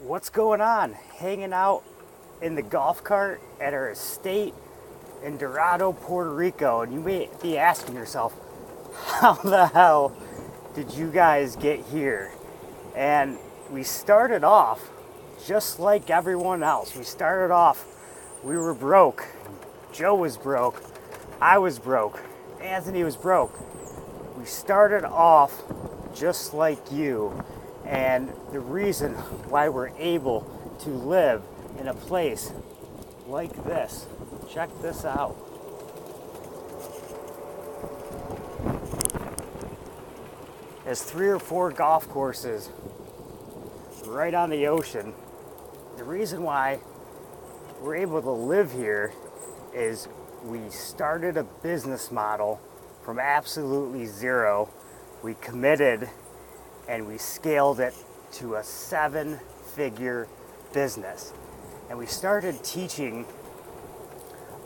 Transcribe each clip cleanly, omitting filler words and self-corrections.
what's going on? Hanging out in the golf cart at our estate in Dorado, Puerto Rico. And you may be asking yourself, how the hell did you guys get here? And we started off just like everyone else. We were broke. Joe was broke. I was broke. Anthony was broke. We started off just like you. And the reason why we're able to live in a place like this, check this out. There's 3 or 4 golf courses right on the ocean. The reason why we're able to live here is we started a business model from absolutely zero. We committed and we scaled it to a 7-figure business. And we started teaching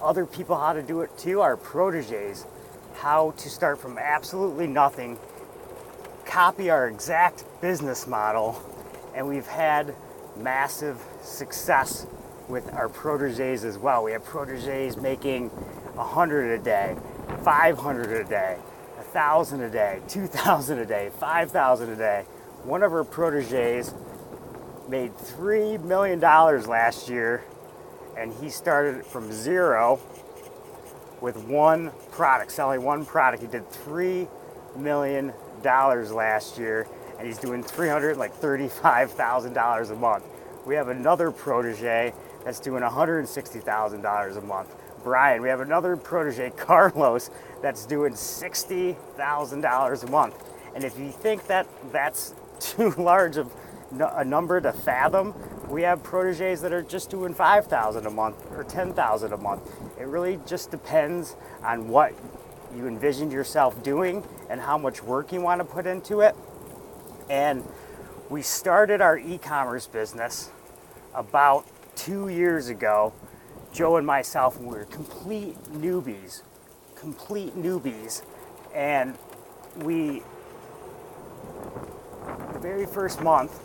other people how to do it too, our proteges, how to start from absolutely nothing, copy our exact business model, and we've had massive success with our proteges as well. We have proteges making 100 a day, 500 a day, 1,000 a day, 2,000 a day, 5,000 a day. One of our proteges made $3 million last year, and he started from zero with one product, selling one product. He did $3 million last year, and he's doing $335,000 a month. We have another protege that's doing $160,000 a month. Brian, we have another protege, Carlos, that's doing $60,000 a month. And if you think that that's too large of a number to fathom, we have proteges that are just doing $5,000 a month or $10,000 a month. It really just depends on what you envisioned yourself doing and how much work you want to put into it. And we started our e-commerce business about 2 years ago. Joe and myself, we were complete newbies. And the very first month,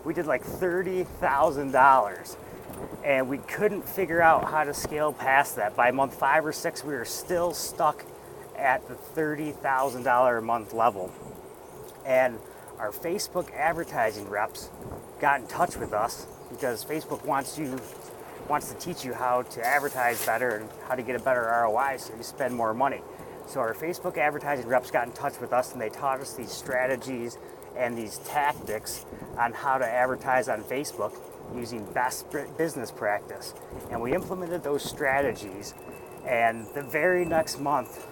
we did like $30,000. And we couldn't figure out how to scale past that. By month 5 or 6, we were still stuck at the $30,000 a month level. And our Facebook advertising reps got in touch with us because Facebook wants to teach you how to advertise better and how to get a better ROI so you spend more money. So our Facebook advertising reps got in touch with us, and they taught us these strategies and these tactics on how to advertise on Facebook using best business practice. And we implemented those strategies, and the very next month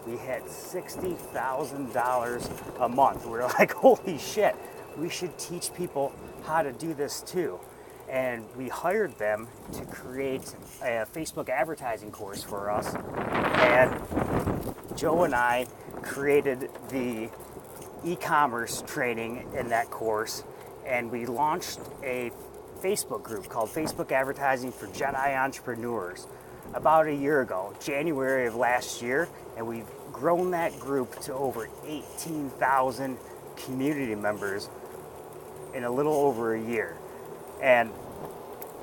we hit $60,000 a month. We're like, holy shit, we should teach people how to do this too. And we hired them to create a Facebook advertising course for us. And Joe and I created the e-commerce training in that course, and we launched a Facebook group called Facebook Advertising for Jedi Entrepreneurs about a year ago, January of last year, and we've grown that group to over 18,000 community members in a little over a year. And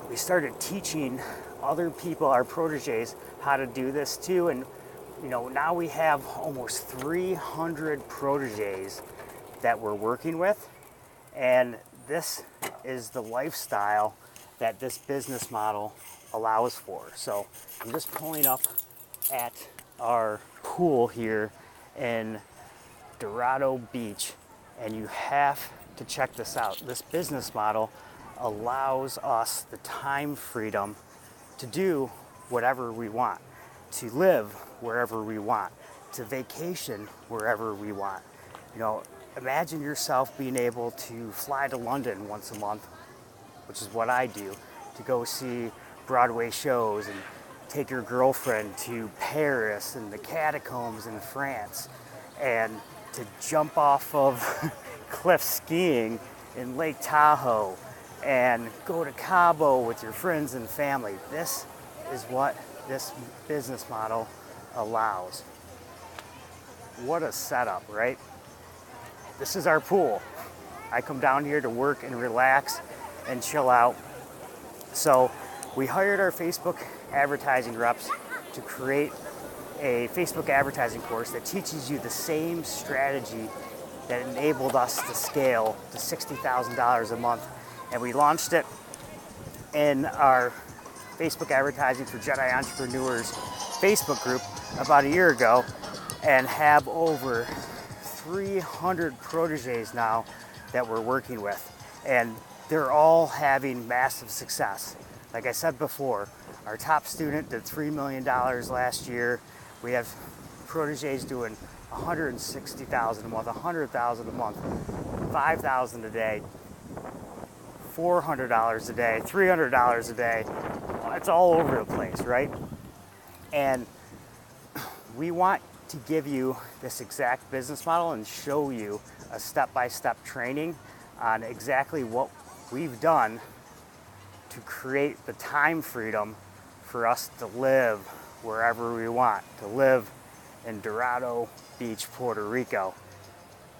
we started teaching other people, our proteges, how to do this too. And now we have almost 300 proteges that we're working with. And this is the lifestyle that this business model allows for. So I'm just pulling up at our pool here in Dorado Beach, and you have to check this out. This business model allows us the time freedom to do whatever we want, to live wherever we want, to vacation wherever we want. Imagine yourself being able to fly to London once a month, which is what I do, to go see Broadway shows, and take your girlfriend to Paris and the catacombs in France, and to jump off of cliff skiing in Lake Tahoe, and go to Cabo with your friends and family. This is what this business model allows. What a setup, right? This is our pool. I come down here to work and relax, and chill out. So we hired our Facebook advertising reps to create a Facebook advertising course that teaches you the same strategy that enabled us to scale to $60,000 a month. And we launched it in our Facebook Advertising for Jedi Entrepreneurs Facebook group about a year ago, and have over 300 proteges now that we're working with. And they're all having massive success. Like I said before, our top student did $3 million last year. We have proteges doing $160,000 a month, $100,000 a month, $5,000 a day, $400 a day, $300 a day. It's all over the place, right? And we want to give you this exact business model and show you a step-by-step training on exactly what we've done to create the time freedom for us to live wherever we want, to live in Dorado Beach, Puerto Rico,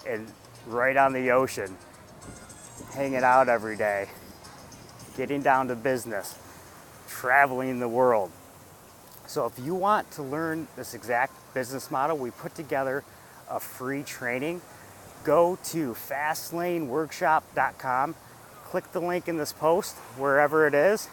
and right on the ocean, hanging out every day, getting down to business, traveling the world. So if you want to learn this exact business model, we put together a free training. Go to fastlaneworkshop.com, click the link in this post, wherever it is,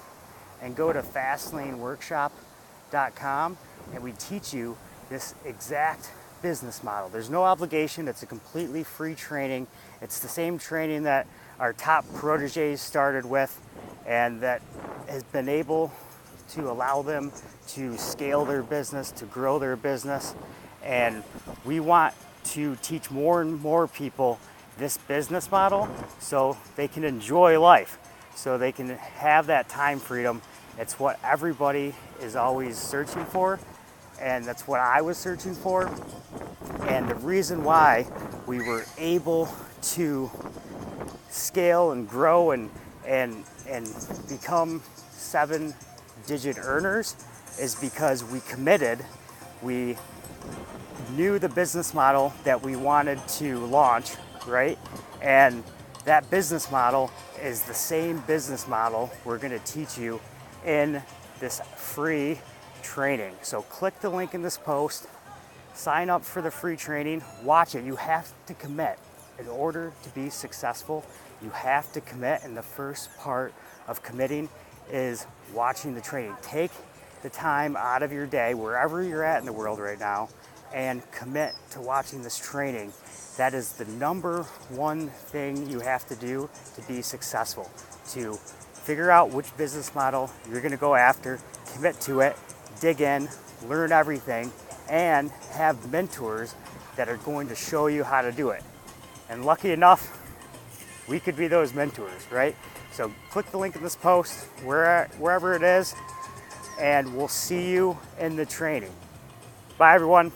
and go to fastlaneworkshop.com, and we teach you this exact business model. There's no obligation. It's a completely free training. It's the same training that our top proteges started with, and that has been able to allow them to scale their business, to grow their business. And we want to teach more and more people this business model so they can enjoy life, so they can have that time freedom. It's what everybody is always searching for, and that's what I was searching for. And the reason why we were able to scale and grow and become 7-digit earners is because we committed. We knew the business model that we wanted to launch, right? And that business model is the same business model we're going to teach you in this free training. So click the link in this post, sign up for the free training, watch it. You have to commit. In order to be successful, you have to commit, and the first part of committing is watching the training. Take the time out of your day, wherever you're at in the world right now, and commit to watching this training. That is the number one thing you have to do to be successful, to figure out which business model you're going to go after, commit to it, dig in, learn everything, and have mentors that are going to show you how to do it. And lucky enough, we could be those mentors, right? So click the link in this post, wherever it is, and we'll see you in the training. Bye, everyone.